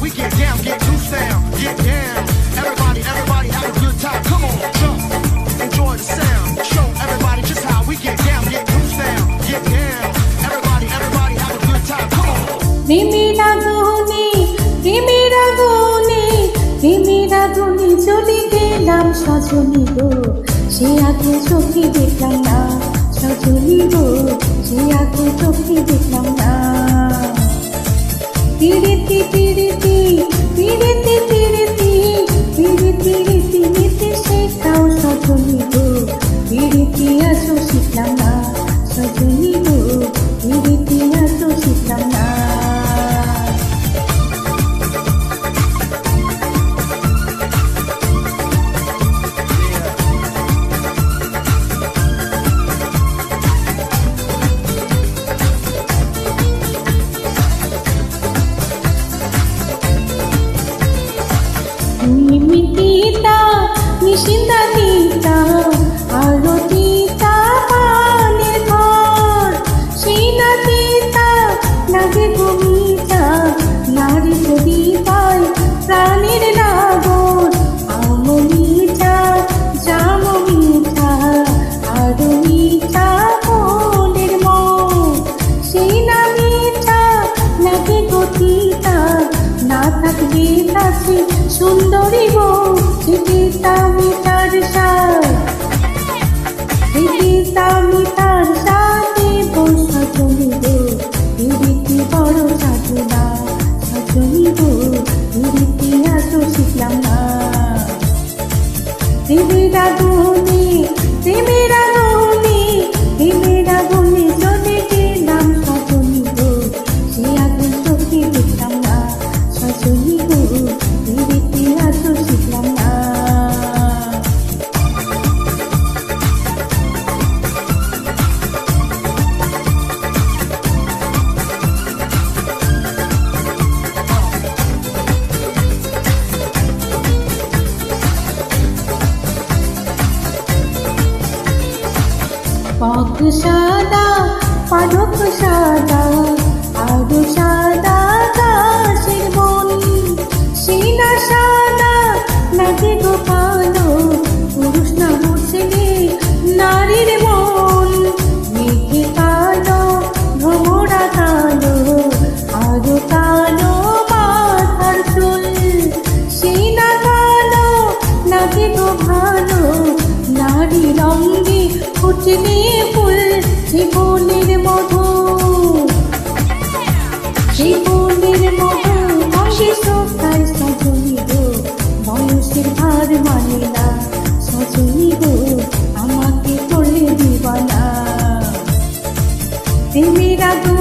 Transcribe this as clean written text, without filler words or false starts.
we get down, get loose now, get down. Everybody, everybody have a good time. Come on, jump, enjoy the sound. Show everybody just how we get down, get loose now, get down. Everybody, everybody have a good time. Come on. প্রেমের আগুনে প্রেমের আগুনে প্রেমের আগুনে জ্বলে গেলাম সজনী গো, সে আগে চোখে দেখলাম না সজনী গো, সে আগে চোখে দেখলাম না। পিড়িতি পিড়িতি পিড়িতি পিড়িতি পিড়িতি পিড়িতি শেখাও সজনী গো, পিড়িতি আছো শিখলাম না সজনী গো, পিড়িতি আছো শিখলাম না। নিমিতিতা নিশিন্দা তিতা আরতিতা পানের ঘর, সিনা তিতা লাগে ভূমিতা নারী যদি পায় প্রাণের লাগর। আমমিতা জামমিতা আরো মিতা মনের মন, সিনা মিতা লাগে গতিতা না থাকবে কাছে সুন্দরী গো, শিখিতামি তার সাথে শিখিতামি তার সাথে সজনী গো, পিড়িতি বড় সাধনা সজনী গো, পিড়িতি আছো শিখলাম না। প্রেমের আগুনে প্রেমের আগুনে প্রেমের আগুনে জ্বলে গেলাম সজনী গো, সে আগুন চোখে দেখলাম না সজনী গো, পিড়িতি আছো শিখলাম না। পথ সাদা পালক সাদা আরো সাদা গাছের বন, সিনা সাদা লাগে গো কালো, পুরুষ না মুছলে নারীর মন। মেঘে কালো ভ্রমরা কালো আরো কালো মাথার চুল, সিনা কালো লাগে গো ভালো, নারী রঙ্গে ফুটলে ফুল জীবনের মধু, জীবনের মধু অঙ্গে শোকায় সজনী গো, বয়সের ভার মানে না সজনী গো, আমাকে করলে দিবানা। প্রেমের আগুনে